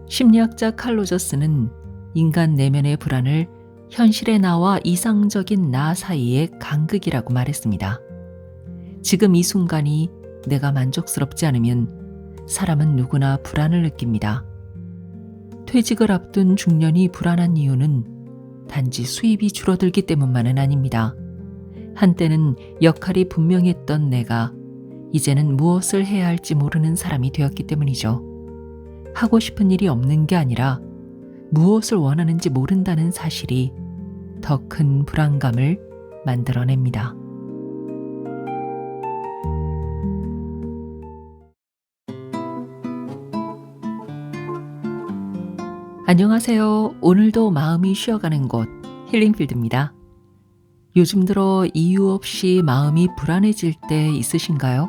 심리학자 칼 로저스는 인간 내면의 불안을 현실의 나와 이상적인 나 사이의 간극이라고 말했습니다. 지금 이 순간이 내가 만족스럽지 않으면 사람은 누구나 불안을 느낍니다. 퇴직을 앞둔 중년이 불안한 이유는 단지 수입이 줄어들기 때문만은 아닙니다. 한때는 역할이 분명했던 내가 이제는 무엇을 해야 할지 모르는 사람이 되었기 때문이죠. 하고 싶은 일이 없는 게 아니라 무엇을 원하는지 모른다는 사실이 더 큰 불안감을 만들어냅니다. 안녕하세요. 오늘도 마음이 쉬어가는 곳 힐링필드입니다. 요즘 들어 이유 없이 마음이 불안해질 때 있으신가요?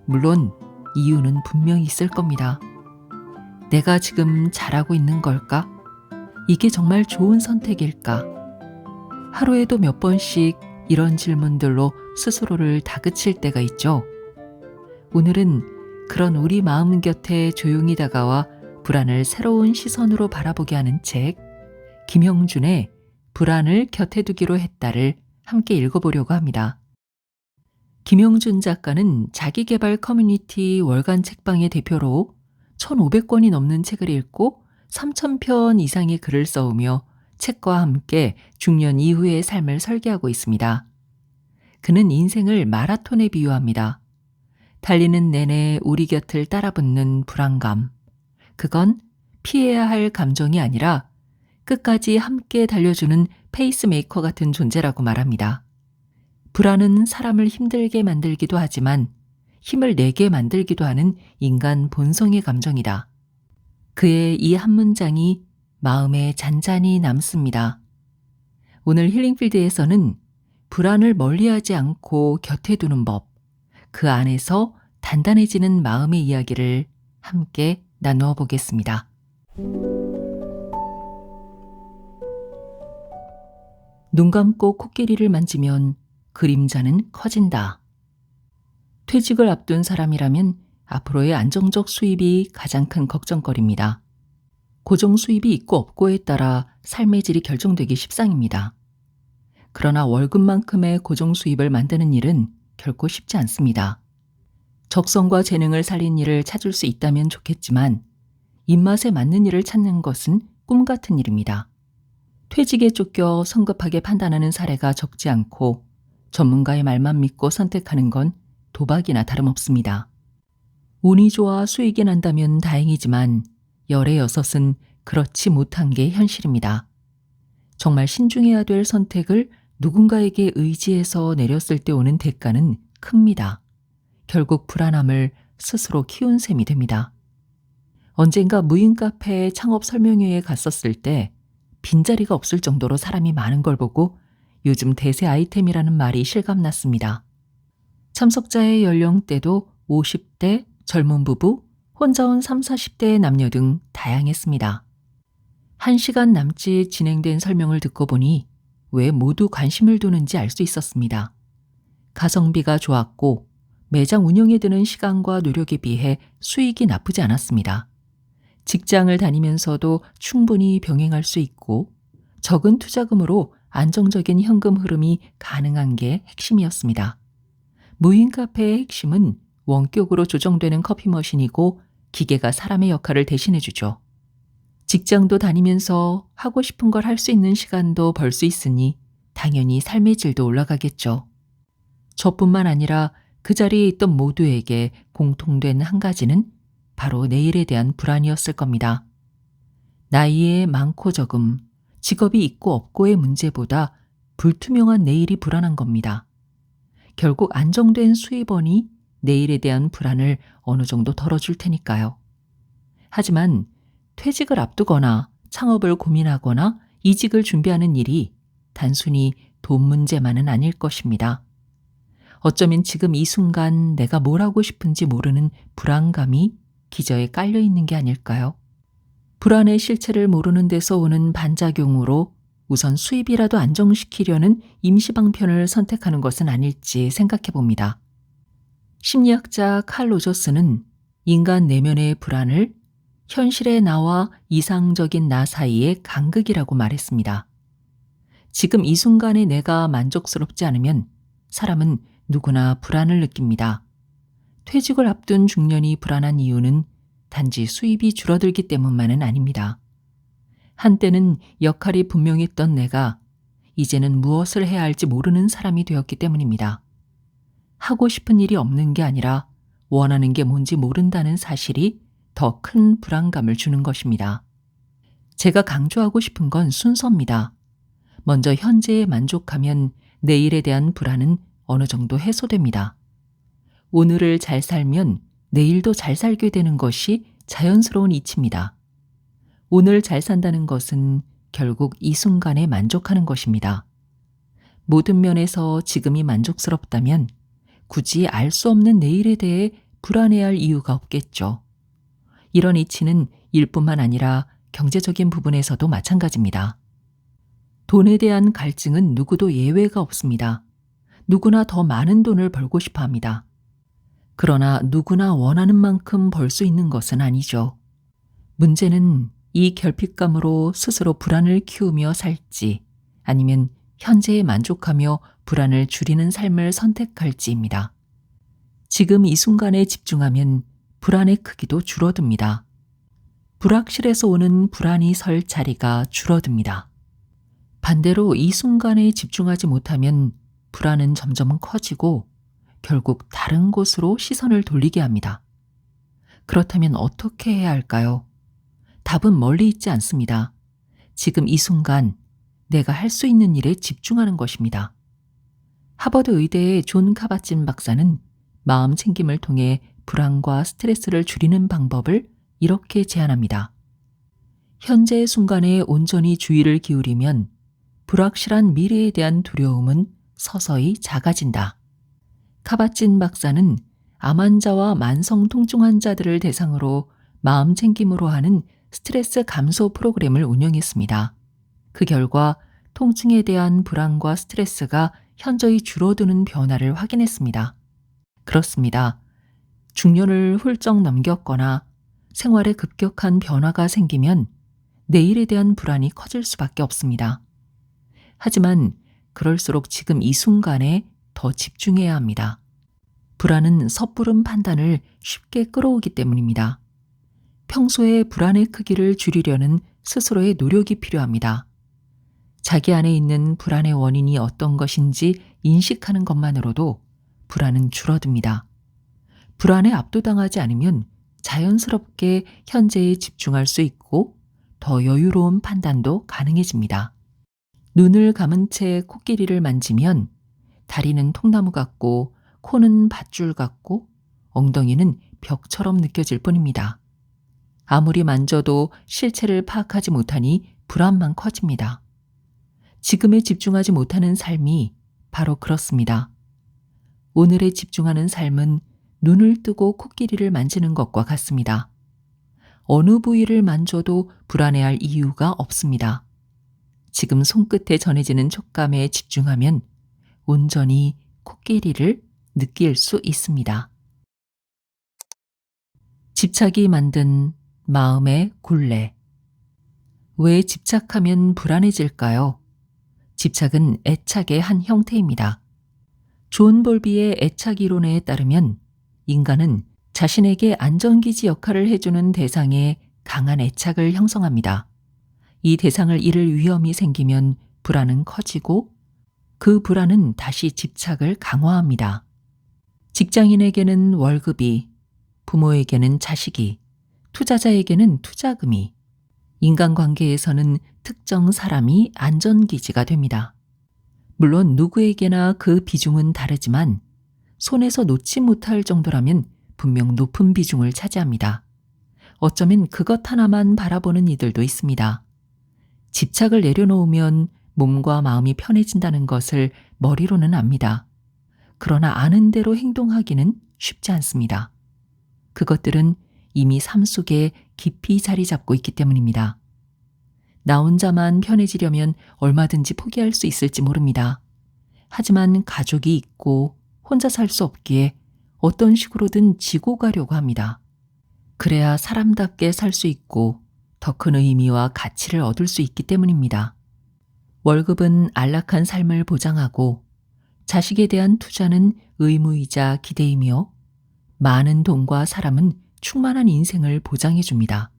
물론 이유는 분명히 있을 겁니다. 내가 지금 잘하고 있는 걸까? 이게 정말 좋은 선택일까? 하루에도 몇 번씩 이런 질문들로 스스로를 다그칠 때가 있죠. 오늘은 그런 우리 마음 곁에 조용히 다가와 불안을 새로운 시선으로 바라보게 하는 책, 김영준의 불안을 곁에 두기로 했다를 함께 읽어보려고 합니다. 김영준 작가는 자기계발 커뮤니티 월간 책방의 대표로 1,500권이 넘는 책을 읽고 3,000편 이상의 글을 써오며 책과 함께 중년 이후의 삶을 설계하고 있습니다. 그는 인생을 마라톤에 비유합니다. 달리는 내내 우리 곁을 따라붙는 불안감. 그건 피해야 할 감정이 아니라 끝까지 함께 달려주는 페이스메이커 같은 존재라고 말합니다. 불안은 사람을 힘들게 만들기도 하지만 힘을 내게 만들기도 하는 인간 본성의 감정이다. 그의 이 한 문장이 마음에 잔잔히 남습니다. 오늘 힐링필드에서는 불안을 멀리하지 않고 곁에 두는 법, 그 안에서 단단해지는 마음의 이야기를 함께 나누어 보겠습니다. 눈 감고 코끼리를 만지면 그림자는 커진다. 퇴직을 앞둔 사람이라면 앞으로의 안정적 수입이 가장 큰 걱정거리입니다. 고정 수입이 있고 없고에 따라 삶의 질이 결정되기 십상입니다. 그러나 월급만큼의 고정 수입을 만드는 일은 결코 쉽지 않습니다. 적성과 재능을 살린 일을 찾을 수 있다면 좋겠지만 입맛에 맞는 일을 찾는 것은 꿈 같은 일입니다. 퇴직에 쫓겨 성급하게 판단하는 사례가 적지 않고 전문가의 말만 믿고 선택하는 건 도박이나 다름없습니다. 운이 좋아 수익이 난다면 다행이지만 열의 여섯은 그렇지 못한 게 현실입니다. 정말 신중해야 될 선택을 누군가에게 의지해서 내렸을 때 오는 대가는 큽니다. 결국 불안함을 스스로 키운 셈이 됩니다. 언젠가 무인 카페 창업 설명회에 갔었을 때 빈자리가 없을 정도로 사람이 많은 걸 보고 요즘 대세 아이템이라는 말이 실감났습니다. 참석자의 연령대도 50대, 젊은 부부, 혼자 온 30, 40대의 남녀 등 다양했습니다. 1시간 남짓 진행된 설명을 듣고 보니 왜 모두 관심을 두는지 알 수 있었습니다. 가성비가 좋았고 매장 운영에 드는 시간과 노력에 비해 수익이 나쁘지 않았습니다. 직장을 다니면서도 충분히 병행할 수 있고 적은 투자금으로 안정적인 현금 흐름이 가능한 게 핵심이었습니다. 무인 카페의 핵심은 원격으로 조정되는 커피 머신이고 기계가 사람의 역할을 대신해주죠. 직장도 다니면서 하고 싶은 걸 할 수 있는 시간도 벌 수 있으니 당연히 삶의 질도 올라가겠죠. 저뿐만 아니라 그 자리에 있던 모두에게 공통된 한 가지는 바로 내일에 대한 불안이었을 겁니다. 나이의 많고 적음, 직업이 있고 없고의 문제보다 불투명한 내일이 불안한 겁니다. 결국 안정된 수입원이 내일에 대한 불안을 어느 정도 덜어줄 테니까요. 하지만 퇴직을 앞두거나 창업을 고민하거나 이직을 준비하는 일이 단순히 돈 문제만은 아닐 것입니다. 어쩌면 지금 이 순간 내가 뭘 하고 싶은지 모르는 불안감이 기저에 깔려 있는 게 아닐까요? 불안의 실체를 모르는 데서 오는 반작용으로 우선 수입이라도 안정시키려는 임시방편을 선택하는 것은 아닐지 생각해 봅니다. 심리학자 칼 로저스는 인간 내면의 불안을 현실의 나와 이상적인 나 사이의 간극이라고 말했습니다. 지금 이 순간에 내가 만족스럽지 않으면 사람은 누구나 불안을 느낍니다. 퇴직을 앞둔 중년이 불안한 이유는 단지 수입이 줄어들기 때문만은 아닙니다. 한때는 역할이 분명했던 내가 이제는 무엇을 해야 할지 모르는 사람이 되었기 때문입니다. 하고 싶은 일이 없는 게 아니라 원하는 게 뭔지 모른다는 사실이 더 큰 불안감을 주는 것입니다. 제가 강조하고 싶은 건 순서입니다. 먼저 현재에 만족하면 내일에 대한 불안은 어느 정도 해소됩니다. 오늘을 잘 살면 내일도 잘 살게 되는 것이 자연스러운 이치입니다. 오늘 잘 산다는 것은 결국 이 순간에 만족하는 것입니다. 모든 면에서 지금이 만족스럽다면 굳이 알 수 없는 내일에 대해 불안해할 이유가 없겠죠. 이런 이치는 일뿐만 아니라 경제적인 부분에서도 마찬가지입니다. 돈에 대한 갈증은 누구도 예외가 없습니다. 누구나 더 많은 돈을 벌고 싶어 합니다. 그러나 누구나 원하는 만큼 벌 수 있는 것은 아니죠. 문제는 이 결핍감으로 스스로 불안을 키우며 살지 아니면 현재에 만족하며 불안을 줄이는 삶을 선택할지입니다. 지금 이 순간에 집중하면 불안의 크기도 줄어듭니다. 불확실해서 오는 불안이 설 자리가 줄어듭니다. 반대로 이 순간에 집중하지 못하면 불안은 점점 커지고 결국 다른 곳으로 시선을 돌리게 합니다. 그렇다면 어떻게 해야 할까요? 답은 멀리 있지 않습니다. 지금 이 순간 내가 할 수 있는 일에 집중하는 것입니다. 하버드 의대의 존 카바진 박사는 마음 챙김을 통해 불안과 스트레스를 줄이는 방법을 이렇게 제안합니다. 현재의 순간에 온전히 주의를 기울이면 불확실한 미래에 대한 두려움은 서서히 작아진다. 카바진 박사는 암 환자와 만성 통증 환자들을 대상으로 마음 챙김으로 하는 스트레스 감소 프로그램을 운영했습니다. 그 결과 통증에 대한 불안과 스트레스가 현저히 줄어드는 변화를 확인했습니다. 그렇습니다. 중년을 훌쩍 넘겼거나 생활에 급격한 변화가 생기면 내일에 대한 불안이 커질 수밖에 없습니다. 하지만 그럴수록 지금 이 순간에 더 집중해야 합니다. 불안은 섣부른 판단을 쉽게 끌어오기 때문입니다. 평소에 불안의 크기를 줄이려는 스스로의 노력이 필요합니다. 자기 안에 있는 불안의 원인이 어떤 것인지 인식하는 것만으로도 불안은 줄어듭니다. 불안에 압도당하지 않으면 자연스럽게 현재에 집중할 수 있고 더 여유로운 판단도 가능해집니다. 눈을 감은 채 코끼리를 만지면 다리는 통나무 같고 코는 밧줄 같고 엉덩이는 벽처럼 느껴질 뿐입니다. 아무리 만져도 실체를 파악하지 못하니 불안만 커집니다. 지금에 집중하지 못하는 삶이 바로 그렇습니다. 오늘에 집중하는 삶은 눈을 뜨고 코끼리를 만지는 것과 같습니다. 어느 부위를 만져도 불안해할 이유가 없습니다. 지금 손끝에 전해지는 촉감에 집중하면 온전히 코끼리를 느낄 수 있습니다. 집착이 만든 마음의 굴레. 왜 집착하면 불안해질까요? 집착은 애착의 한 형태입니다. 존 볼비의 애착 이론에 따르면 인간은 자신에게 안전기지 역할을 해주는 대상에 강한 애착을 형성합니다. 이 대상을 잃을 위험이 생기면 불안은 커지고 그 불안은 다시 집착을 강화합니다. 직장인에게는 월급이, 부모에게는 자식이, 투자자에게는 투자금이, 인간관계에서는 특정 사람이 안전기지가 됩니다. 물론 누구에게나 그 비중은 다르지만 손에서 놓지 못할 정도라면 분명 높은 비중을 차지합니다. 어쩌면 그것 하나만 바라보는 이들도 있습니다. 집착을 내려놓으면 몸과 마음이 편해진다는 것을 머리로는 압니다. 그러나 아는 대로 행동하기는 쉽지 않습니다. 그것들은 이미 삶 속에 깊이 자리 잡고 있기 때문입니다. 나 혼자만 편해지려면 얼마든지 포기할 수 있을지 모릅니다. 하지만 가족이 있고 혼자 살 수 없기에 어떤 식으로든 지고 가려고 합니다. 그래야 사람답게 살 수 있고 더 큰 의미와 가치를 얻을 수 있기 때문입니다. 월급은 안락한 삶을 보장하고 자식에 대한 투자는 의무이자 기대이며 많은 돈과 사람은 충만한 인생을 보장해 줍니다.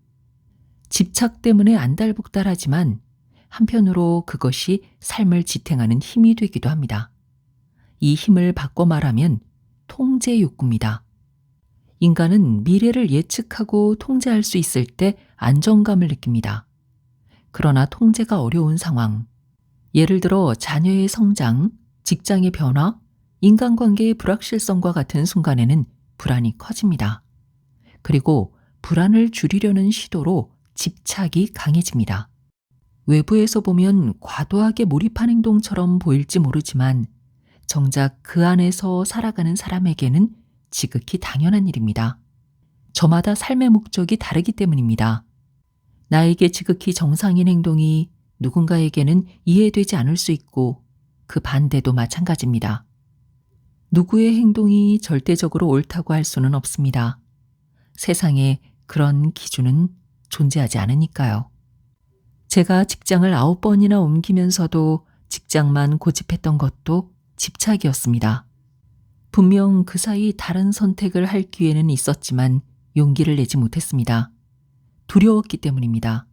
집착 때문에 안달복달하지만 한편으로 그것이 삶을 지탱하는 힘이 되기도 합니다. 이 힘을 바꿔 말하면 통제 욕구입니다. 인간은 미래를 예측하고 통제할 수 있을 때 안정감을 느낍니다. 그러나 통제가 어려운 상황, 예를 들어 자녀의 성장, 직장의 변화, 인간관계의 불확실성과 같은 순간에는 불안이 커집니다. 그리고 불안을 줄이려는 시도로 집착이 강해집니다. 외부에서 보면 과도하게 몰입한 행동처럼 보일지 모르지만 정작 그 안에서 살아가는 사람에게는 지극히 당연한 일입니다. 저마다 삶의 목적이 다르기 때문입니다. 나에게 지극히 정상인 행동이 누군가에게는 이해되지 않을 수 있고 그 반대도 마찬가지입니다. 누구의 행동이 절대적으로 옳다고 할 수는 없습니다. 세상에 그런 기준은 존재하지 않으니까요. 제가 직장을 9번이나 옮기면서도 직장만 고집했던 것도 집착이었습니다. 분명 그 사이 다른 선택을 할 기회는 있었지만 용기를 내지 못했습니다. 두려웠기 때문입니다.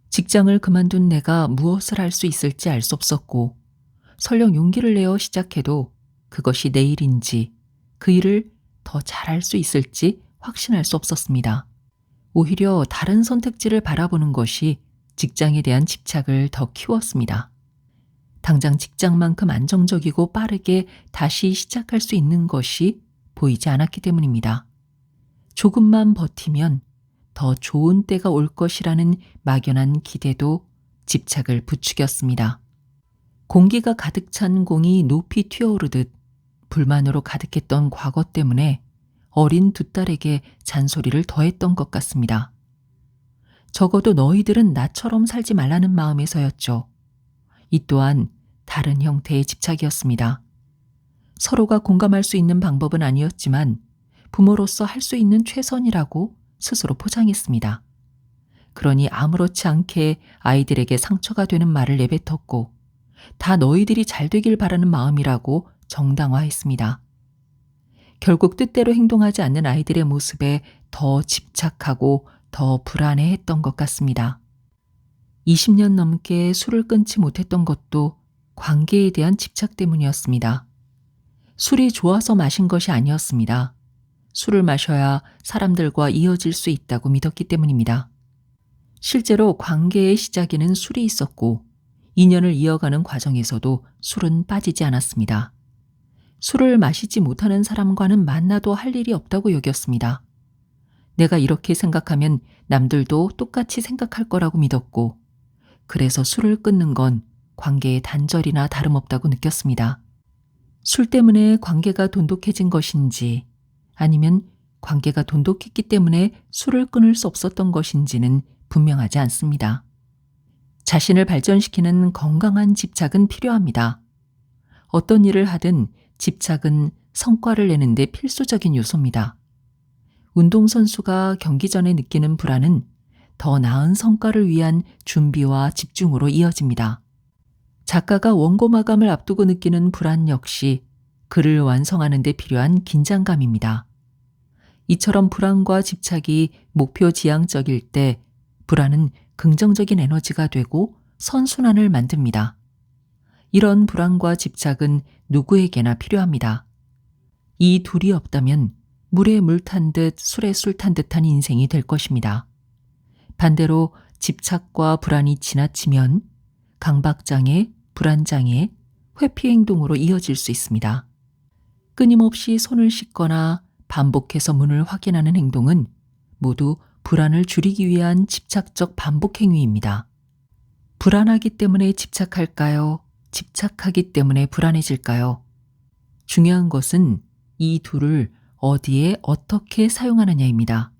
직장을 그만둔 내가 무엇을 할 수 있을지 알 수 없었고 설령 용기를 내어 시작해도 그것이 내 일인지 그 일을 더 잘할 수 있을지 확신할 수 없었습니다. 오히려 다른 선택지를 바라보는 것이 직장에 대한 집착을 더 키웠습니다. 당장 직장만큼 안정적이고 빠르게 다시 시작할 수 있는 것이 보이지 않았기 때문입니다. 조금만 버티면 더 좋은 때가 올 것이라는 막연한 기대도 집착을 부추겼습니다. 공기가 가득 찬 공이 높이 튀어오르듯 불만으로 가득했던 과거 때문에 어린 두 딸에게 잔소리를 더했던 것 같습니다. 적어도 너희들은 나처럼 살지 말라는 마음에서였죠. 이 또한 다른 형태의 집착이었습니다. 서로가 공감할 수 있는 방법은 아니었지만 부모로서 할 수 있는 최선이라고 스스로 포장했습니다. 그러니 아무렇지 않게 아이들에게 상처가 되는 말을 내뱉었고 다 너희들이 잘 되길 바라는 마음이라고 정당화했습니다. 결국 뜻대로 행동하지 않는 아이들의 모습에 더 집착하고 더 불안해했던 것 같습니다. 20년 넘게 술을 끊지 못했던 것도 관계에 대한 집착 때문이었습니다. 술이 좋아서 마신 것이 아니었습니다. 술을 마셔야 사람들과 이어질 수 있다고 믿었기 때문입니다. 실제로 관계의 시작에는 술이 있었고 인연을 이어가는 과정에서도 술은 빠지지 않았습니다. 술을 마시지 못하는 사람과는 만나도 할 일이 없다고 여겼습니다. 내가 이렇게 생각하면 남들도 똑같이 생각할 거라고 믿었고 그래서 술을 끊는 건 관계의 단절이나 다름없다고 느꼈습니다. 술 때문에 관계가 돈독해진 것인지 아니면 관계가 돈독했기 때문에 술을 끊을 수 없었던 것인지는 분명하지 않습니다. 자신을 발전시키는 건강한 집착은 필요합니다. 어떤 일을 하든 집착은 성과를 내는데 필수적인 요소입니다. 운동선수가 경기 전에 느끼는 불안은 더 나은 성과를 위한 준비와 집중으로 이어집니다. 작가가 원고 마감을 앞두고 느끼는 불안 역시 글을 완성하는 데 필요한 긴장감입니다. 이처럼 불안과 집착이 목표 지향적일 때 불안은 긍정적인 에너지가 되고 선순환을 만듭니다. 이런 불안과 집착은 누구에게나 필요합니다. 이 둘이 없다면 물에 물 탄 듯 술에 술 탄 듯한 인생이 될 것입니다. 반대로 집착과 불안이 지나치면 강박장애, 불안장애, 회피 행동으로 이어질 수 있습니다. 끊임없이 손을 씻거나 반복해서 문을 확인하는 행동은 모두 불안을 줄이기 위한 집착적 반복 행위입니다. 불안하기 때문에 집착할까요? 집착하기 때문에 불안해질까요? 중요한 것은 이 둘을 어디에 어떻게 사용하느냐입니다.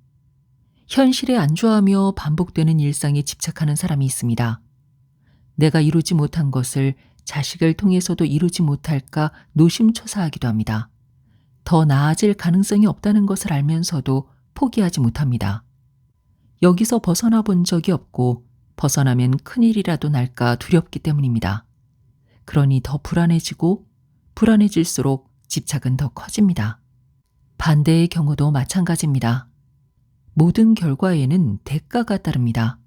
현실에 안주하며 반복되는 일상에 집착하는 사람이 있습니다. 내가 이루지 못한 것을 자식을 통해서도 이루지 못할까 노심초사하기도 합니다. 더 나아질 가능성이 없다는 것을 알면서도 포기하지 못합니다. 여기서 벗어나 본 적이 없고 벗어나면 큰일이라도 날까 두렵기 때문입니다. 그러니 더 불안해지고 불안해질수록 집착은 더 커집니다. 반대의 경우도 마찬가지입니다. 모든 결과에는 대가가 따릅니다.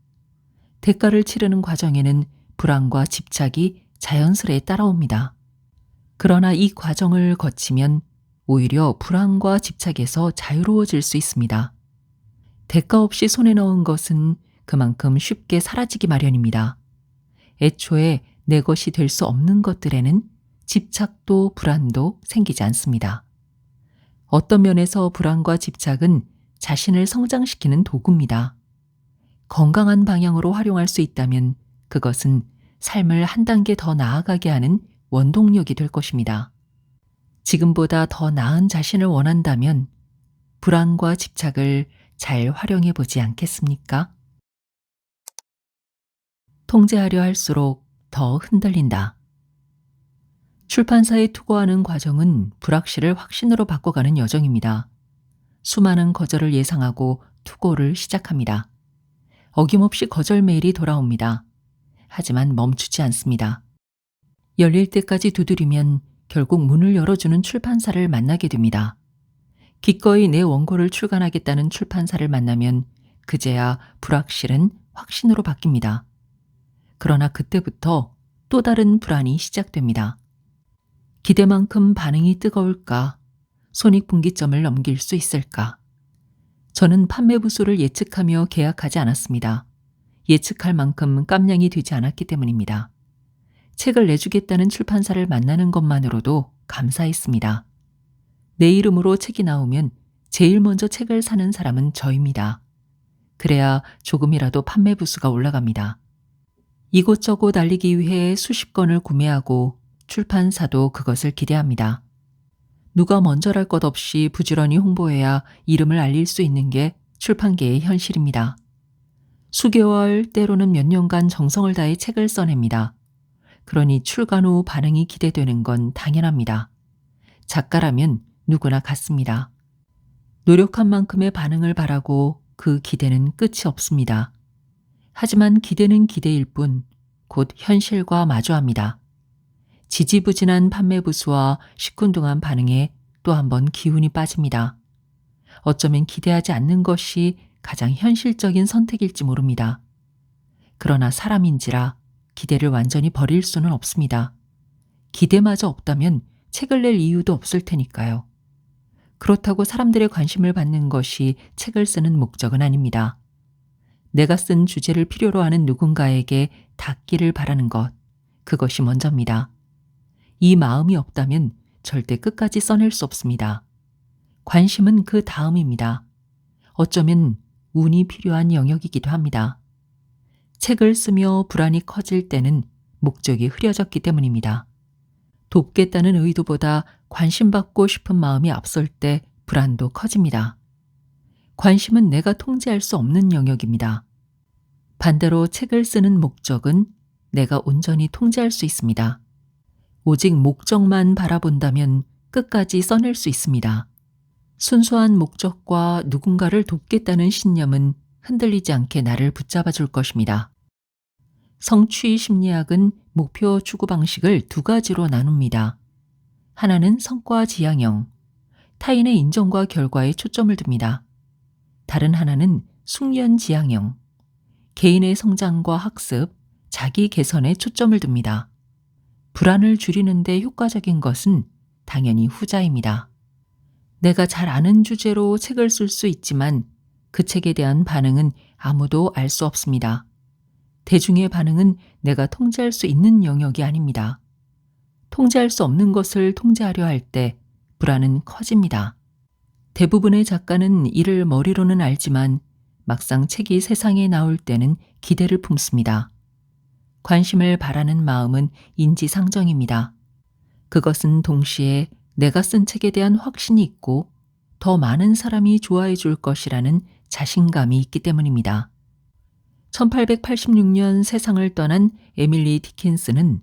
대가를 치르는 과정에는 불안과 집착이 자연스레 따라옵니다. 그러나 이 과정을 거치면 오히려 불안과 집착에서 자유로워질 수 있습니다. 대가 없이 손에 넣은 것은 그만큼 쉽게 사라지기 마련입니다. 애초에 내 것이 될 수 없는 것들에는 집착도 불안도 생기지 않습니다. 어떤 면에서 불안과 집착은 자신을 성장시키는 도구입니다. 건강한 방향으로 활용할 수 있다면 그것은 삶을 한 단계 더 나아가게 하는 원동력이 될 것입니다. 지금보다 더 나은 자신을 원한다면 불안과 집착을 잘 활용해 보지 않겠습니까? 통제하려 할수록 더 흔들린다. 출판사에 투고하는 과정은 불확실을 확신으로 바꿔가는 여정입니다. 수많은 거절을 예상하고 투고를 시작합니다. 어김없이 거절 메일이 돌아옵니다. 하지만 멈추지 않습니다. 열릴 때까지 두드리면 결국 문을 열어주는 출판사를 만나게 됩니다. 기꺼이 내 원고를 출간하겠다는 출판사를 만나면 그제야 불확실은 확신으로 바뀝니다. 그러나 그때부터 또 다른 불안이 시작됩니다. 기대만큼 반응이 뜨거울까? 손익분기점을 넘길 수 있을까? 저는 판매 부수를 예측하며 계약하지 않았습니다. 예측할 만큼 깜냥이 되지 않았기 때문입니다. 책을 내주겠다는 출판사를 만나는 것만으로도 감사했습니다. 내 이름으로 책이 나오면 제일 먼저 책을 사는 사람은 저입니다. 그래야 조금이라도 판매 부수가 올라갑니다. 이곳저곳 알리기 위해 수십 권을 구매하고 출판사도 그것을 기대합니다. 누가 먼저랄 것 없이 부지런히 홍보해야 이름을 알릴 수 있는 게 출판계의 현실입니다. 수개월 때로는 몇 년간 정성을 다해 책을 써냅니다. 그러니 출간 후 반응이 기대되는 건 당연합니다. 작가라면 누구나 같습니다. 노력한 만큼의 반응을 바라고 그 기대는 끝이 없습니다. 하지만 기대는 기대일 뿐 곧 현실과 마주합니다. 지지부진한 판매 부수와 시큰둥한 반응에 또 한 번 기운이 빠집니다. 어쩌면 기대하지 않는 것이 가장 현실적인 선택일지 모릅니다. 그러나 사람인지라 기대를 완전히 버릴 수는 없습니다. 기대마저 없다면 책을 낼 이유도 없을 테니까요. 그렇다고 사람들의 관심을 받는 것이 책을 쓰는 목적은 아닙니다. 내가 쓴 주제를 필요로 하는 누군가에게 닿기를 바라는 것, 그것이 먼저입니다. 이 마음이 없다면 절대 끝까지 써낼 수 없습니다. 관심은 그 다음입니다. 어쩌면 운이 필요한 영역이기도 합니다. 책을 쓰며 불안이 커질 때는 목적이 흐려졌기 때문입니다. 돕겠다는 의도보다 관심받고 싶은 마음이 앞설 때 불안도 커집니다. 관심은 내가 통제할 수 없는 영역입니다. 반대로 책을 쓰는 목적은 내가 온전히 통제할 수 있습니다. 오직 목적만 바라본다면 끝까지 써낼 수 있습니다. 순수한 목적과 누군가를 돕겠다는 신념은 흔들리지 않게 나를 붙잡아 줄 것입니다. 성취 심리학은 목표 추구 방식을 두 가지로 나눕니다. 하나는 성과 지향형, 타인의 인정과 결과에 초점을 둡니다. 다른 하나는 숙련 지향형, 개인의 성장과 학습, 자기 개선에 초점을 둡니다. 불안을 줄이는 데 효과적인 것은 당연히 후자입니다. 내가 잘 아는 주제로 책을 쓸 수 있지만 그 책에 대한 반응은 아무도 알 수 없습니다. 대중의 반응은 내가 통제할 수 있는 영역이 아닙니다. 통제할 수 없는 것을 통제하려 할 때 불안은 커집니다. 대부분의 작가는 이를 머리로는 알지만 막상 책이 세상에 나올 때는 기대를 품습니다. 관심을 바라는 마음은 인지상정입니다. 그것은 동시에 내가 쓴 책에 대한 확신이 있고 더 많은 사람이 좋아해 줄 것이라는 자신감이 있기 때문입니다. 1886년 세상을 떠난 에밀리 디킨스는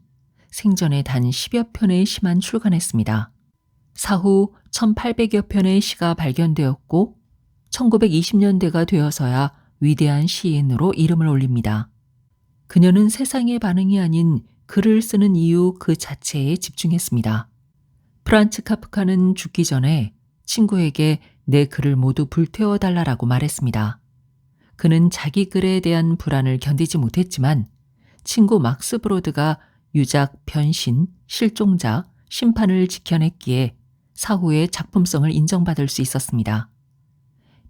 생전에 단 10여 편의 시만 출간했습니다. 사후 1800여 편의 시가 발견되었고 1920년대가 되어서야 위대한 시인으로 이름을 올립니다. 그녀는 세상의 반응이 아닌 글을 쓰는 이유 그 자체에 집중했습니다. 프란츠 카프카는 죽기 전에 친구에게 내 글을 모두 불태워달라고 말했습니다. 그는 자기 글에 대한 불안을 견디지 못했지만 친구 막스 브로드가 유작, 변신, 실종자, 심판을 지켜냈기에 사후에 작품성을 인정받을 수 있었습니다.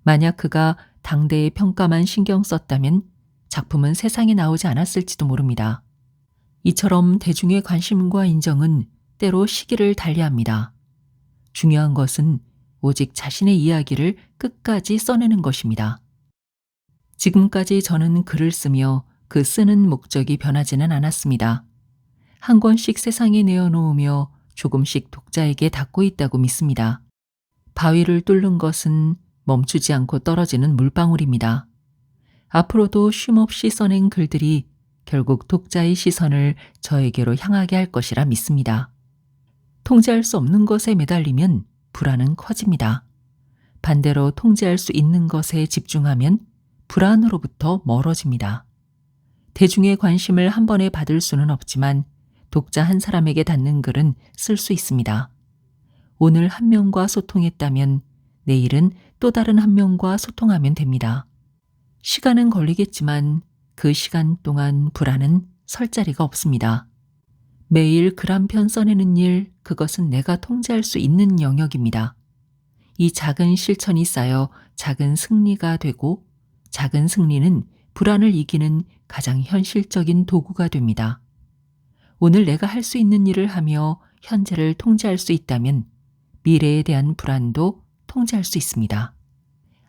만약 그가 당대의 평가만 신경 썼다면 작품은 세상에 나오지 않았을지도 모릅니다. 이처럼 대중의 관심과 인정은 때로 시기를 달리합니다. 중요한 것은 오직 자신의 이야기를 끝까지 써내는 것입니다. 지금까지 저는 글을 쓰며 그 쓰는 목적이 변하지는 않았습니다. 한 권씩 세상에 내어놓으며 조금씩 독자에게 닿고 있다고 믿습니다. 바위를 뚫는 것은 멈추지 않고 떨어지는 물방울입니다. 앞으로도 쉼없이 써낸 글들이 결국 독자의 시선을 저에게로 향하게 할 것이라 믿습니다. 통제할 수 없는 것에 매달리면 불안은 커집니다. 반대로 통제할 수 있는 것에 집중하면 불안으로부터 멀어집니다. 대중의 관심을 한 번에 받을 수는 없지만 독자 한 사람에게 닿는 글은 쓸 수 있습니다. 오늘 한 명과 소통했다면 내일은 또 다른 한 명과 소통하면 됩니다. 시간은 걸리겠지만 그 시간 동안 불안은 설 자리가 없습니다. 매일 글 한 편 써내는 일, 그것은 내가 통제할 수 있는 영역입니다. 이 작은 실천이 쌓여 작은 승리가 되고 작은 승리는 불안을 이기는 가장 현실적인 도구가 됩니다. 오늘 내가 할 수 있는 일을 하며 현재를 통제할 수 있다면 미래에 대한 불안도 통제할 수 있습니다.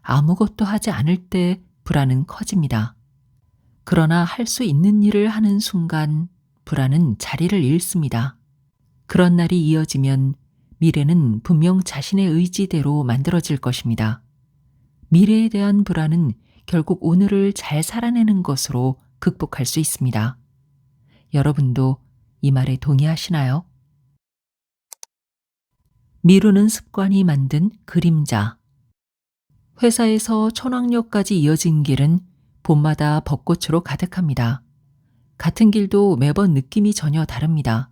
아무것도 하지 않을 때 불안은 커집니다. 그러나 할 수 있는 일을 하는 순간 불안은 자리를 잃습니다. 그런 날이 이어지면 미래는 분명 자신의 의지대로 만들어질 것입니다. 미래에 대한 불안은 결국 오늘을 잘 살아내는 것으로 극복할 수 있습니다. 여러분도 이 말에 동의하시나요? 미루는 습관이 만든 그림자. 회사에서 천왕역까지 이어진 길은 봄마다 벚꽃으로 가득합니다. 같은 길도 매번 느낌이 전혀 다릅니다.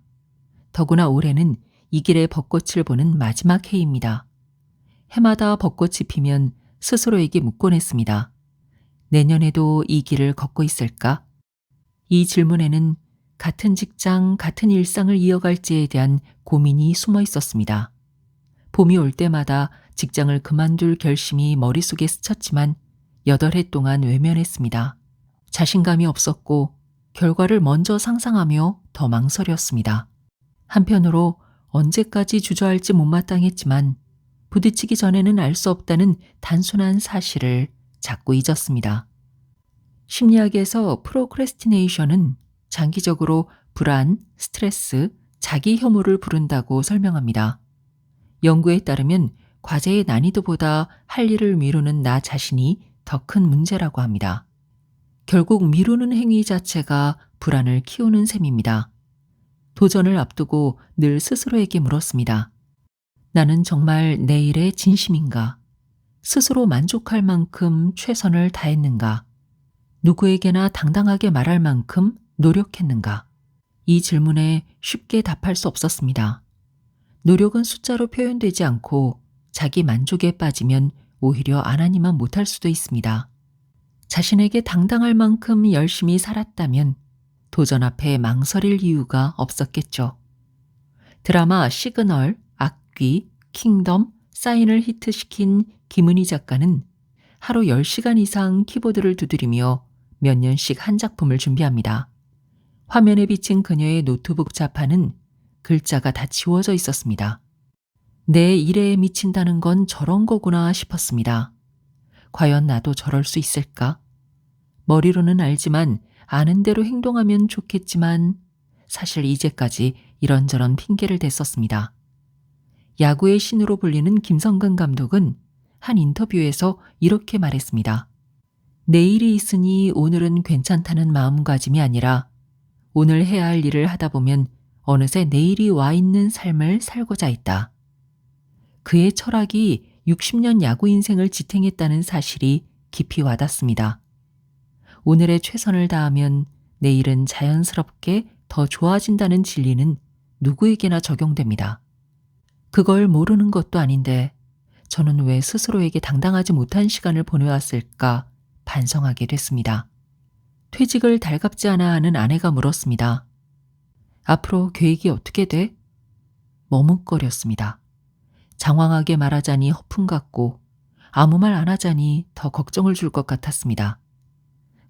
더구나 올해는 이 길의 벚꽃을 보는 마지막 해입니다. 해마다 벚꽃이 피면 스스로에게 묻곤 했습니다. 내년에도 이 길을 걷고 있을까? 이 질문에는 같은 직장, 같은 일상을 이어갈지에 대한 고민이 숨어 있었습니다. 봄이 올 때마다 직장을 그만둘 결심이 머릿속에 스쳤지만 8해 동안 외면했습니다. 자신감이 없었고 결과를 먼저 상상하며 더 망설였습니다. 한편으로 언제까지 주저할지 못마땅했지만 부딪히기 전에는 알 수 없다는 단순한 사실을 자꾸 잊었습니다. 심리학에서 프로크래스티네이션은 장기적으로 불안, 스트레스, 자기 혐오를 부른다고 설명합니다. 연구에 따르면 과제의 난이도보다 할 일을 미루는 나 자신이 더 큰 문제라고 합니다. 결국 미루는 행위 자체가 불안을 키우는 셈입니다. 도전을 앞두고 늘 스스로에게 물었습니다. 나는 정말 내 일에 진심인가? 스스로 만족할 만큼 최선을 다했는가? 누구에게나 당당하게 말할 만큼 노력했는가? 이 질문에 쉽게 답할 수 없었습니다. 노력은 숫자로 표현되지 않고 자기 만족에 빠지면 오히려 안 하니만 못할 수도 있습니다. 자신에게 당당할 만큼 열심히 살았다면 도전 앞에 망설일 이유가 없었겠죠. 드라마 시그널, 악귀, 킹덤, 사인을 히트시킨 김은희 작가는 하루 10시간 이상 키보드를 두드리며 몇 년씩 한 작품을 준비합니다. 화면에 비친 그녀의 노트북 자판은 글자가 다 지워져 있었습니다. 내 일에 미친다는 건 저런 거구나 싶었습니다. 과연 나도 저럴 수 있을까? 머리로는 알지만 아는 대로 행동하면 좋겠지만 사실 이제까지 이런저런 핑계를 댔었습니다. 야구의 신으로 불리는 김성근 감독은 한 인터뷰에서 이렇게 말했습니다. 내일이 있으니 오늘은 괜찮다는 마음가짐이 아니라 오늘 해야 할 일을 하다 보면 어느새 내일이 와 있는 삶을 살고자 했다. 그의 철학이 60년 야구 인생을 지탱했다는 사실이 깊이 와닿습니다. 오늘의 최선을 다하면 내일은 자연스럽게 더 좋아진다는 진리는 누구에게나 적용됩니다. 그걸 모르는 것도 아닌데 저는 왜 스스로에게 당당하지 못한 시간을 보내왔을까 반성하게 됐습니다. 퇴직을 달갑지 않아 하는 아내가 물었습니다. 앞으로 계획이 어떻게 돼? 머뭇거렸습니다. 장황하게 말하자니 허풍 같고 아무 말 안 하자니 더 걱정을 줄 것 같았습니다.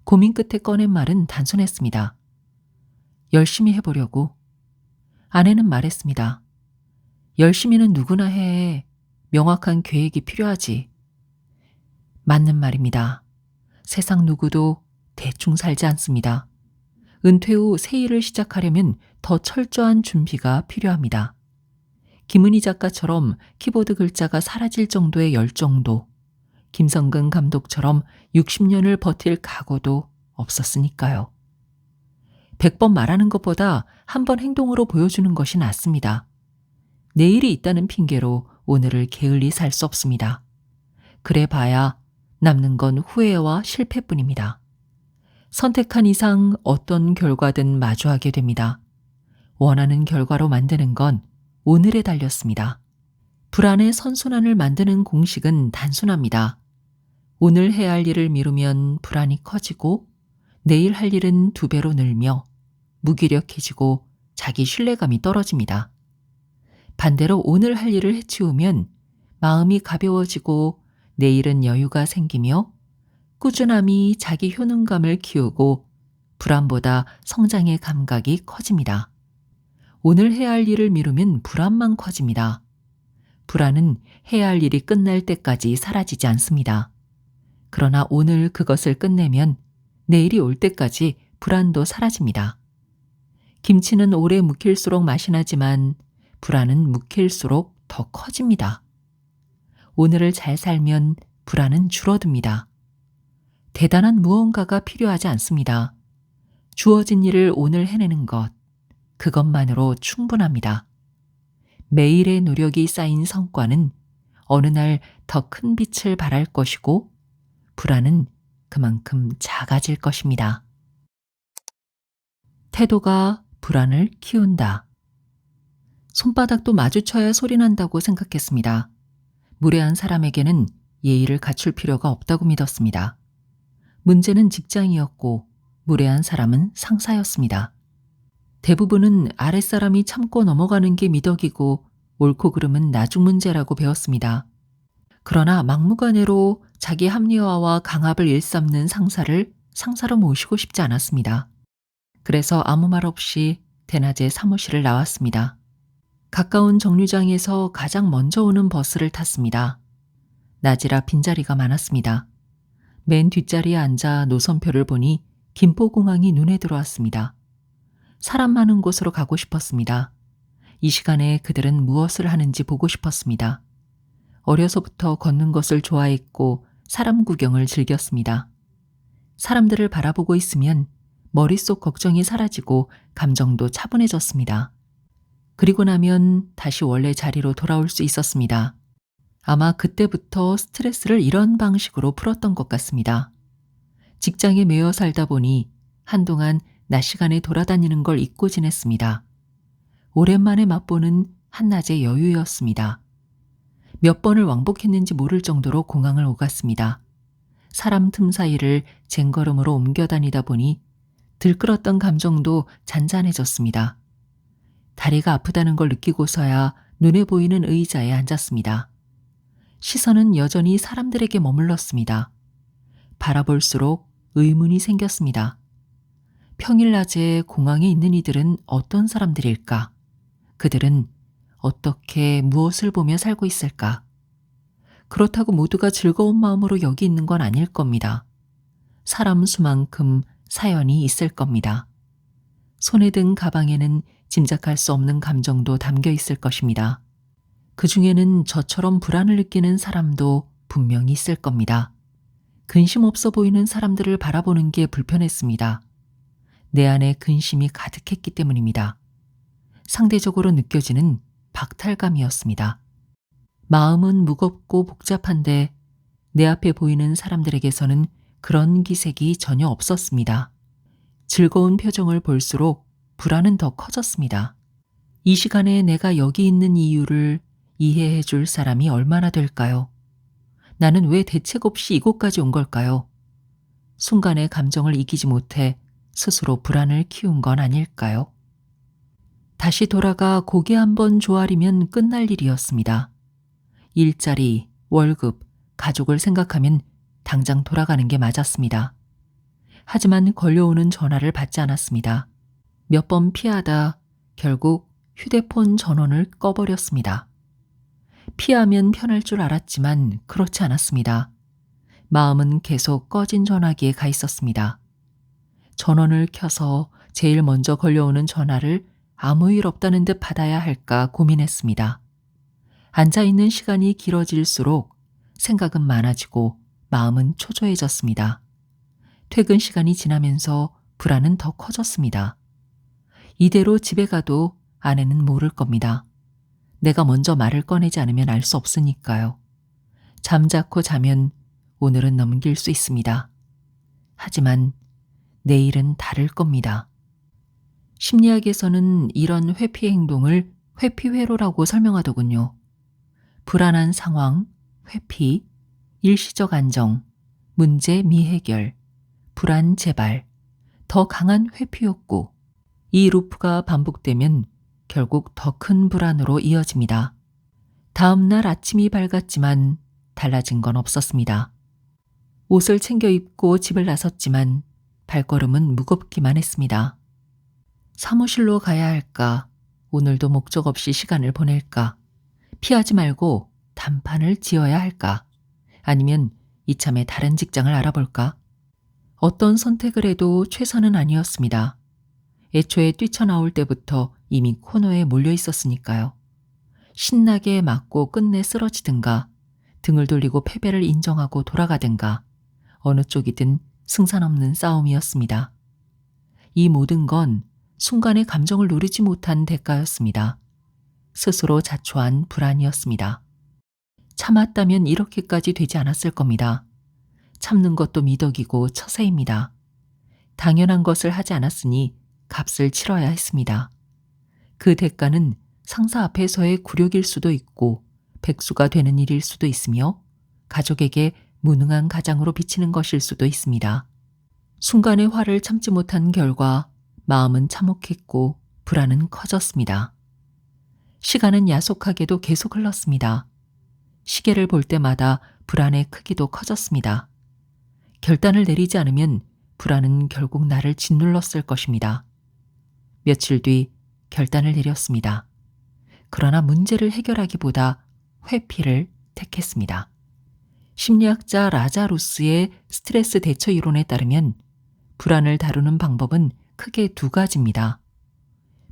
고민 끝에 꺼낸 말은 단순했습니다. 열심히 해보려고. 아내는 말했습니다. 열심히는 누구나 해. 명확한 계획이 필요하지. 맞는 말입니다. 세상 누구도 대충 살지 않습니다. 은퇴 후 새 일을 시작하려면 더 철저한 준비가 필요합니다. 김은희 작가처럼 키보드 글자가 사라질 정도의 열정도, 김성근 감독처럼 60년을 버틸 각오도 없었으니까요. 100번 말하는 것보다 한 번 행동으로 보여주는 것이 낫습니다. 내일이 있다는 핑계로 오늘을 게을리 살 수 없습니다. 그래 봐야 남는 건 후회와 실패뿐입니다. 선택한 이상 어떤 결과든 마주하게 됩니다. 원하는 결과로 만드는 건 오늘에 달렸습니다. 불안의 선순환을 만드는 공식은 단순합니다. 오늘 해야 할 일을 미루면 불안이 커지고 내일 할 일은 2배로 늘며 무기력해지고 자기 신뢰감이 떨어집니다. 반대로 오늘 할 일을 해치우면 마음이 가벼워지고 내일은 여유가 생기며 꾸준함이 자기 효능감을 키우고 불안보다 성장의 감각이 커집니다. 오늘 해야 할 일을 미루면 불안만 커집니다. 불안은 해야 할 일이 끝날 때까지 사라지지 않습니다. 그러나 오늘 그것을 끝내면 내일이 올 때까지 불안도 사라집니다. 김치는 오래 묵힐수록 맛이 나지만 불안은 묵힐수록 더 커집니다. 오늘을 잘 살면 불안은 줄어듭니다. 대단한 무언가가 필요하지 않습니다. 주어진 일을 오늘 해내는 것, 그것만으로 충분합니다. 매일의 노력이 쌓인 성과는 어느 날 더 큰 빛을 발할 것이고 불안은 그만큼 작아질 것입니다. 태도가 불안을 키운다. 손바닥도 마주쳐야 소리난다고 생각했습니다. 무례한 사람에게는 예의를 갖출 필요가 없다고 믿었습니다. 문제는 직장이었고 무례한 사람은 상사였습니다. 대부분은 아랫사람이 참고 넘어가는 게 미덕이고 옳고 그름은 나중 문제라고 배웠습니다. 그러나 막무가내로 자기 합리화와 강압을 일삼는 상사를 상사로 모시고 싶지 않았습니다. 그래서 아무 말 없이 대낮에 사무실을 나왔습니다. 가까운 정류장에서 가장 먼저 오는 버스를 탔습니다. 낮이라 빈자리가 많았습니다. 맨 뒷자리에 앉아 노선표를 보니 김포공항이 눈에 들어왔습니다. 사람 많은 곳으로 가고 싶었습니다. 이 시간에 그들은 무엇을 하는지 보고 싶었습니다. 어려서부터 걷는 것을 좋아했고 사람 구경을 즐겼습니다. 사람들을 바라보고 있으면 머릿속 걱정이 사라지고 감정도 차분해졌습니다. 그리고 나면 다시 원래 자리로 돌아올 수 있었습니다. 아마 그때부터 스트레스를 이런 방식으로 풀었던 것 같습니다. 직장에 매여 살다 보니 한동안 낮 시간에 돌아다니는 걸 잊고 지냈습니다. 오랜만에 맛보는 한낮의 여유였습니다. 몇 번을 왕복했는지 모를 정도로 공항을 오갔습니다. 사람 틈 사이를 쟁걸음으로 옮겨 다니다 보니 들끓었던 감정도 잔잔해졌습니다. 다리가 아프다는 걸 느끼고서야 눈에 보이는 의자에 앉았습니다. 시선은 여전히 사람들에게 머물렀습니다. 바라볼수록 의문이 생겼습니다. 평일 낮에 공항에 있는 이들은 어떤 사람들일까? 그들은 어떻게 무엇을 보며 살고 있을까? 그렇다고 모두가 즐거운 마음으로 여기 있는 건 아닐 겁니다. 사람 수만큼 사연이 있을 겁니다. 손에 든 가방에는 짐작할 수 없는 감정도 담겨 있을 것입니다. 그 중에는 저처럼 불안을 느끼는 사람도 분명히 있을 겁니다. 근심 없어 보이는 사람들을 바라보는 게 불편했습니다. 내 안에 근심이 가득했기 때문입니다. 상대적으로 느껴지는 박탈감이었습니다. 마음은 무겁고 복잡한데 내 앞에 보이는 사람들에게서는 그런 기색이 전혀 없었습니다. 즐거운 표정을 볼수록 불안은 더 커졌습니다. 이 시간에 내가 여기 있는 이유를 이해해 줄 사람이 얼마나 될까요? 나는 왜 대책 없이 이곳까지 온 걸까요? 순간의 감정을 이기지 못해 스스로 불안을 키운 건 아닐까요? 다시 돌아가 고개 한번 조아리면 끝날 일이었습니다. 일자리, 월급, 가족을 생각하면 당장 돌아가는 게 맞았습니다. 하지만 걸려오는 전화를 받지 않았습니다. 몇 번 피하다 결국 휴대폰 전원을 꺼버렸습니다. 피하면 편할 줄 알았지만 그렇지 않았습니다. 마음은 계속 꺼진 전화기에 가 있었습니다. 전원을 켜서 제일 먼저 걸려오는 전화를 아무 일 없다는 듯 받아야 할까 고민했습니다. 앉아있는 시간이 길어질수록 생각은 많아지고 마음은 초조해졌습니다. 퇴근 시간이 지나면서 불안은 더 커졌습니다. 이대로 집에 가도 아내는 모를 겁니다. 내가 먼저 말을 꺼내지 않으면 알 수 없으니까요. 잠자코 자면 오늘은 넘길 수 있습니다. 하지만 내일은 다를 겁니다. 심리학에서는 이런 회피 행동을 회피회로라고 설명하더군요. 불안한 상황, 회피, 일시적 안정, 문제 미해결, 불안 재발, 더 강한 회피 욕구. 이 루프가 반복되면 결국 더 큰 불안으로 이어집니다. 다음 날 아침이 밝았지만 달라진 건 없었습니다. 옷을 챙겨 입고 집을 나섰지만 발걸음은 무겁기만 했습니다. 사무실로 가야 할까? 오늘도 목적 없이 시간을 보낼까? 피하지 말고 단판을 지어야 할까? 아니면 이참에 다른 직장을 알아볼까? 어떤 선택을 해도 최선은 아니었습니다. 애초에 뛰쳐나올 때부터 이미 코너에 몰려 있었으니까요. 신나게 맞고 끝내 쓰러지든가 등을 돌리고 패배를 인정하고 돌아가든가 어느 쪽이든 승산 없는 싸움이었습니다. 이 모든 건 순간의 감정을 누리지 못한 대가였습니다. 스스로 자초한 불안이었습니다. 참았다면 이렇게까지 되지 않았을 겁니다. 참는 것도 미덕이고 처세입니다. 당연한 것을 하지 않았으니 값을 치러야 했습니다. 그 대가는 상사 앞에서의 굴욕일 수도 있고 백수가 되는 일일 수도 있으며 가족에게 무능한 가장으로 비치는 것일 수도 있습니다. 순간의 화를 참지 못한 결과 마음은 참혹했고 불안은 커졌습니다. 시간은 야속하게도 계속 흘렀습니다. 시계를 볼 때마다 불안의 크기도 커졌습니다. 결단을 내리지 않으면 불안은 결국 나를 짓눌렀을 것입니다. 며칠 뒤 결단을 내렸습니다. 그러나 문제를 해결하기보다 회피를 택했습니다. 심리학자 라자루스의 스트레스 대처 이론에 따르면 불안을 다루는 방법은 크게 두 가지입니다.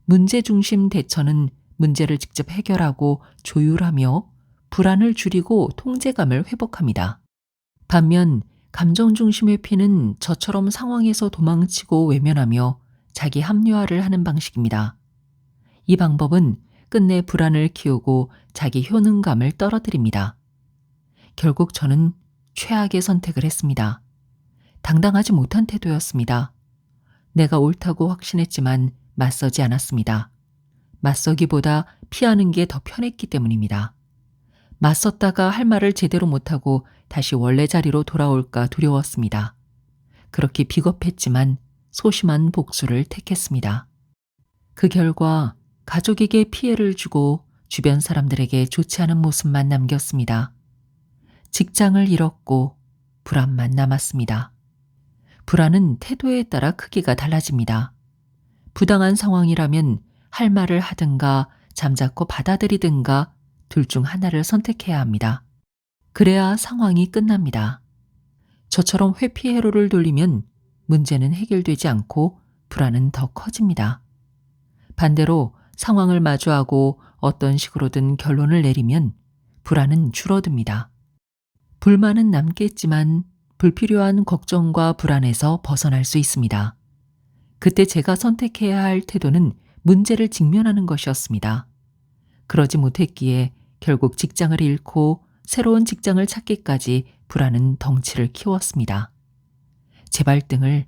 문제 중심 대처는 문제를 직접 해결하고 조율하며 불안을 줄이고 통제감을 회복합니다. 반면 감정 중심 회피는 저처럼 상황에서 도망치고 외면하며 자기 합리화를 하는 방식입니다. 이 방법은 끝내 불안을 키우고 자기 효능감을 떨어뜨립니다. 결국 저는 최악의 선택을 했습니다. 당당하지 못한 태도였습니다. 내가 옳다고 확신했지만 맞서지 않았습니다. 맞서기보다 피하는 게 더 편했기 때문입니다. 맞섰다가 할 말을 제대로 못하고 다시 원래 자리로 돌아올까 두려웠습니다. 그렇게 비겁했지만 소심한 복수를 택했습니다. 그 결과 가족에게 피해를 주고 주변 사람들에게 좋지 않은 모습만 남겼습니다. 직장을 잃었고 불안만 남았습니다. 불안은 태도에 따라 크기가 달라집니다. 부당한 상황이라면 할 말을 하든가 잠자코 받아들이든가 둘 중 하나를 선택해야 합니다. 그래야 상황이 끝납니다. 저처럼 회피 회로를 돌리면 문제는 해결되지 않고 불안은 더 커집니다. 반대로 상황을 마주하고 어떤 식으로든 결론을 내리면 불안은 줄어듭니다. 불만은 남겠지만 불필요한 걱정과 불안에서 벗어날 수 있습니다. 그때 제가 선택해야 할 태도는 문제를 직면하는 것이었습니다. 그러지 못했기에 결국 직장을 잃고 새로운 직장을 찾기까지 불안은 덩치를 키웠습니다. 제 발등을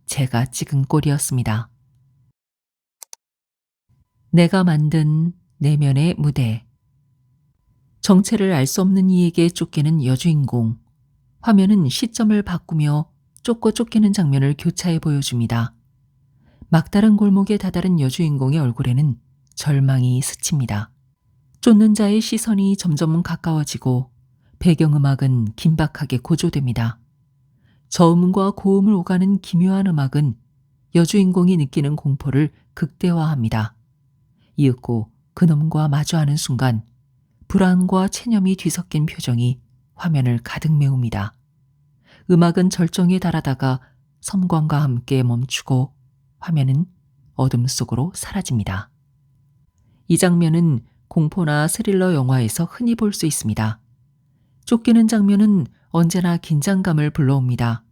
제가 찍은 꼴이었습니다. 내가 만든 내면의 무대. 정체를 알 수 없는 이에게 쫓기는 여주인공. 화면은 시점을 바꾸며 쫓고 쫓기는 장면을 교차해 보여줍니다. 막다른 골목에 다다른 여주인공의 얼굴에는 절망이 스칩니다. 쫓는 자의 시선이 점점 가까워지고 배경음악은 긴박하게 고조됩니다. 저음과 고음을 오가는 기묘한 음악은 여주인공이 느끼는 공포를 극대화합니다. 이윽고 그놈과 마주하는 순간 불안과 체념이 뒤섞인 표정이 화면을 가득 메웁니다. 음악은 절정에 달하다가 섬광과 함께 멈추고 화면은 어둠 속으로 사라집니다. 이 장면은 공포나 스릴러 영화에서 흔히 볼 수 있습니다. 쫓기는 장면은 언제나 긴장감을 불러옵니다.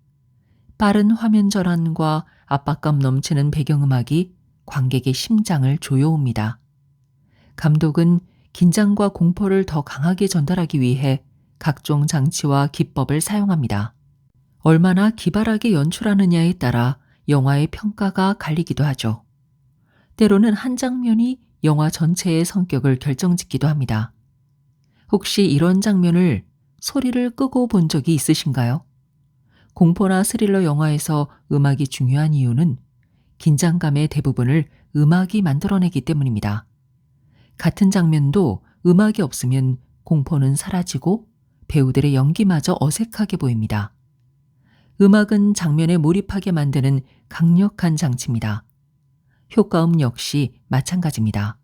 빠른 화면 전환과 압박감 넘치는 배경음악이 관객의 심장을 조여옵니다. 감독은 긴장과 공포를 더 강하게 전달하기 위해 각종 장치와 기법을 사용합니다. 얼마나 기발하게 연출하느냐에 따라 영화의 평가가 갈리기도 하죠. 때로는 한 장면이 영화 전체의 성격을 결정짓기도 합니다. 혹시 이런 장면을 소리를 끄고 본 적이 있으신가요? 공포나 스릴러 영화에서 음악이 중요한 이유는 긴장감의 대부분을 음악이 만들어내기 때문입니다. 같은 장면도 음악이 없으면 공포는 사라지고 배우들의 연기마저 어색하게 보입니다. 음악은 장면에 몰입하게 만드는 강력한 장치입니다. 효과음 역시 마찬가지입니다.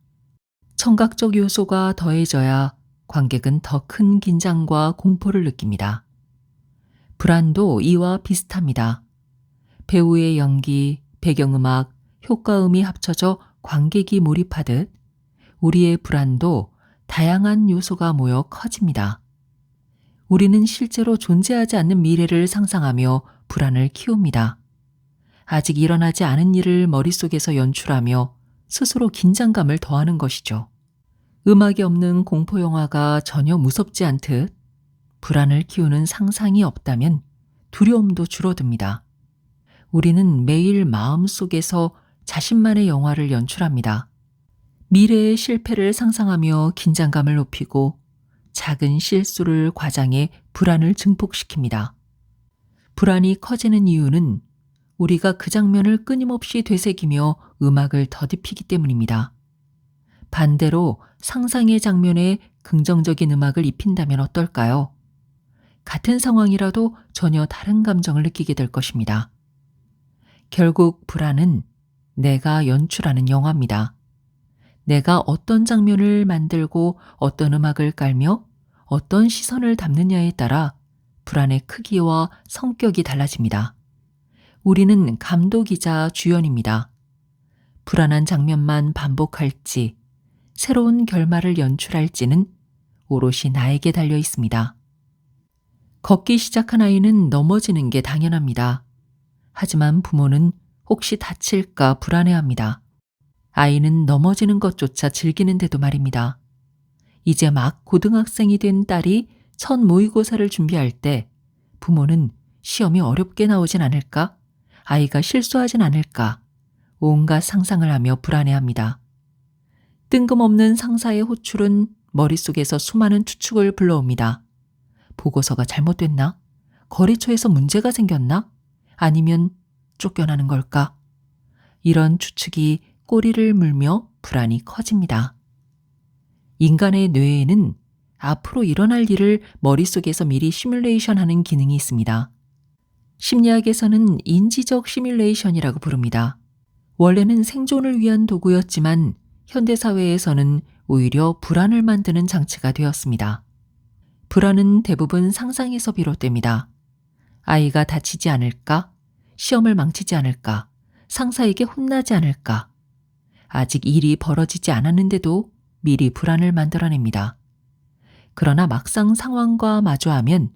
청각적 요소가 더해져야 관객은 더 큰 긴장과 공포를 느낍니다. 불안도 이와 비슷합니다. 배우의 연기, 배경음악, 효과음이 합쳐져 관객이 몰입하듯 우리의 불안도 다양한 요소가 모여 커집니다. 우리는 실제로 존재하지 않는 미래를 상상하며 불안을 키웁니다. 아직 일어나지 않은 일을 머릿속에서 연출하며 스스로 긴장감을 더하는 것이죠. 음악이 없는 공포영화가 전혀 무섭지 않듯 불안을 키우는 상상이 없다면 두려움도 줄어듭니다. 우리는 매일 마음속에서 자신만의 영화를 연출합니다. 미래의 실패를 상상하며 긴장감을 높이고 작은 실수를 과장해 불안을 증폭시킵니다. 불안이 커지는 이유는 우리가 그 장면을 끊임없이 되새기며 음악을 더딥히기 때문입니다. 반대로 상상의 장면에 긍정적인 음악을 입힌다면 어떨까요? 같은 상황이라도 전혀 다른 감정을 느끼게 될 것입니다. 결국 불안은 내가 연출하는 영화입니다. 내가 어떤 장면을 만들고 어떤 음악을 깔며 어떤 시선을 담느냐에 따라 불안의 크기와 성격이 달라집니다. 우리는 감독이자 주연입니다. 불안한 장면만 반복할지, 새로운 결말을 연출할지는 오롯이 나에게 달려 있습니다. 걷기 시작한 아이는 넘어지는 게 당연합니다. 하지만 부모는 혹시 다칠까 불안해합니다. 아이는 넘어지는 것조차 즐기는데도 말입니다. 이제 막 고등학생이 된 딸이 첫 모의고사를 준비할 때 부모는 시험이 어렵게 나오진 않을까? 아이가 실수하진 않을까? 온갖 상상을 하며 불안해합니다. 뜬금없는 상사의 호출은 머릿속에서 수많은 추측을 불러옵니다. 보고서가 잘못됐나? 거래처에서 문제가 생겼나? 아니면 쫓겨나는 걸까? 이런 추측이 꼬리를 물며 불안이 커집니다. 인간의 뇌에는 앞으로 일어날 일을 머릿속에서 미리 시뮬레이션하는 기능이 있습니다. 심리학에서는 인지적 시뮬레이션이라고 부릅니다. 원래는 생존을 위한 도구였지만 현대사회에서는 오히려 불안을 만드는 장치가 되었습니다. 불안은 대부분 상상에서 비롯됩니다. 아이가 다치지 않을까? 시험을 망치지 않을까? 상사에게 혼나지 않을까? 아직 일이 벌어지지 않았는데도 미리 불안을 만들어냅니다. 그러나 막상 상황과 마주하면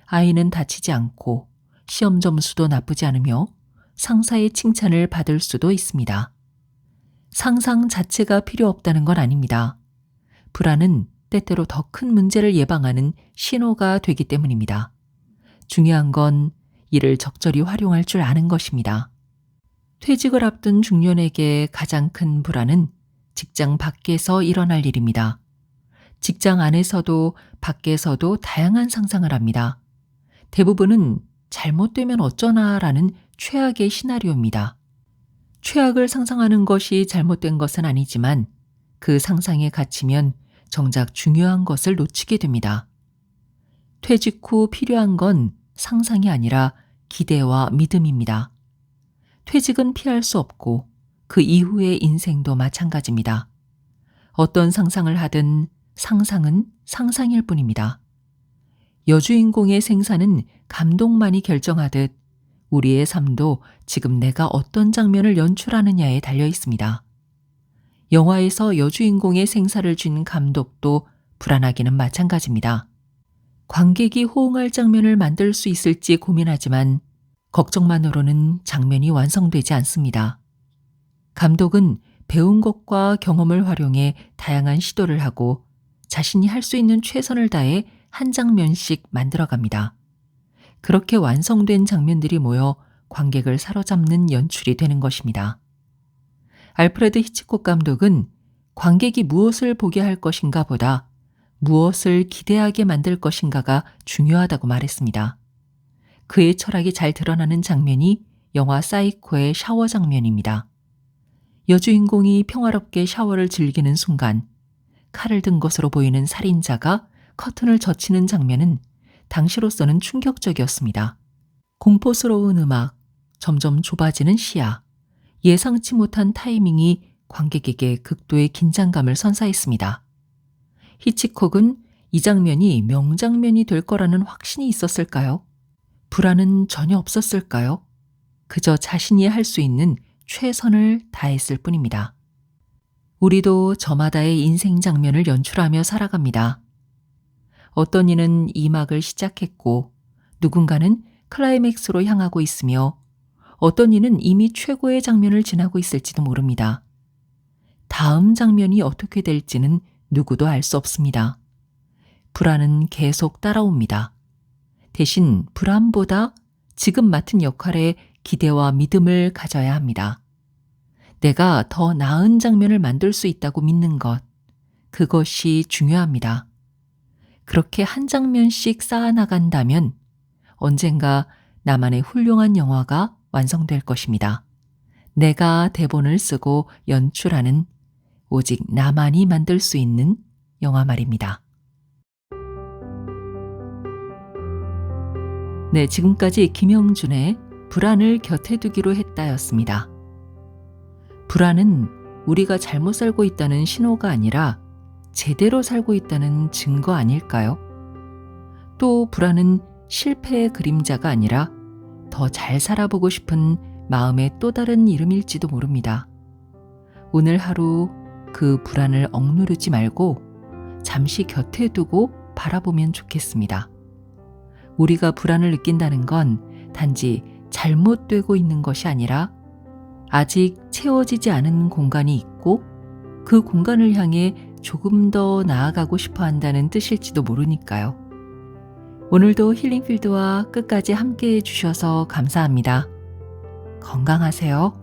아이는 다치지 않고 시험 점수도 나쁘지 않으며 상사의 칭찬을 받을 수도 있습니다. 상상 자체가 필요 없다는 건 아닙니다. 불안은 때때로 더 큰 문제를 예방하는 신호가 되기 때문입니다. 중요한 건 이를 적절히 활용할 줄 아는 것입니다. 퇴직을 앞둔 중년에게 가장 큰 불안은 직장 밖에서 일어날 일입니다. 직장 안에서도 밖에서도 다양한 상상을 합니다. 대부분은 잘못되면 어쩌나라는 최악의 시나리오입니다. 최악을 상상하는 것이 잘못된 것은 아니지만 그 상상에 갇히면 정작 중요한 것을 놓치게 됩니다. 퇴직 후 필요한 건 상상이 아니라 기대와 믿음입니다. 퇴직은 피할 수 없고 그 이후의 인생도 마찬가지입니다. 어떤 상상을 하든 상상은 상상일 뿐입니다. 여주인공의 생사는 감독만이 결정하듯 우리의 삶도 지금 내가 어떤 장면을 연출하느냐에 달려 있습니다. 영화에서 여주인공의 생사를 쥔 감독도 불안하기는 마찬가지입니다. 관객이 호응할 장면을 만들 수 있을지 고민하지만 걱정만으로는 장면이 완성되지 않습니다. 감독은 배운 것과 경험을 활용해 다양한 시도를 하고 자신이 할 수 있는 최선을 다해 한 장면씩 만들어갑니다. 그렇게 완성된 장면들이 모여 관객을 사로잡는 연출이 되는 것입니다. 알프레드 히치콕 감독은 관객이 무엇을 보게 할 것인가 보다 무엇을 기대하게 만들 것인가가 중요하다고 말했습니다. 그의 철학이 잘 드러나는 장면이 영화 사이코의 샤워 장면입니다. 여주인공이 평화롭게 샤워를 즐기는 순간 칼을 든 것으로 보이는 살인자가 커튼을 젖히는 장면은 당시로서는 충격적이었습니다. 공포스러운 음악, 점점 좁아지는 시야, 예상치 못한 타이밍이 관객에게 극도의 긴장감을 선사했습니다. 히치콕은 이 장면이 명장면이 될 거라는 확신이 있었을까요? 불안은 전혀 없었을까요? 그저 자신이 할 수 있는 최선을 다했을 뿐입니다. 우리도 저마다의 인생 장면을 연출하며 살아갑니다. 어떤 이는 이 막을 시작했고 누군가는 클라이맥스로 향하고 있으며 어떤 이는 이미 최고의 장면을 지나고 있을지도 모릅니다. 다음 장면이 어떻게 될지는 누구도 알 수 없습니다. 불안은 계속 따라옵니다. 대신 불안보다 지금 맡은 역할에 기대와 믿음을 가져야 합니다. 내가 더 나은 장면을 만들 수 있다고 믿는 것, 그것이 중요합니다. 그렇게 한 장면씩 쌓아나간다면 언젠가 나만의 훌륭한 영화가 완성될 것입니다. 내가 대본을 쓰고 연출하는 오직 나만이 만들 수 있는 영화 말입니다. 네, 지금까지 김영준의 불안을 곁에 두기로 했다였습니다. 불안은 우리가 잘못 살고 있다는 신호가 아니라 제대로 살고 있다는 증거 아닐까요? 또 불안은 실패의 그림자가 아니라 더 잘 살아보고 싶은 마음의 또 다른 이름일지도 모릅니다. 오늘 하루 그 불안을 억누르지 말고 잠시 곁에 두고 바라보면 좋겠습니다. 우리가 불안을 느낀다는 건 단지 잘못되고 있는 것이 아니라 아직 채워지지 않은 공간이 있고 그 공간을 향해 조금 더 나아가고 싶어 한다는 뜻일지도 모르니까요. 오늘도 힐링필드와 끝까지 함께 해주셔서 감사합니다. 건강하세요.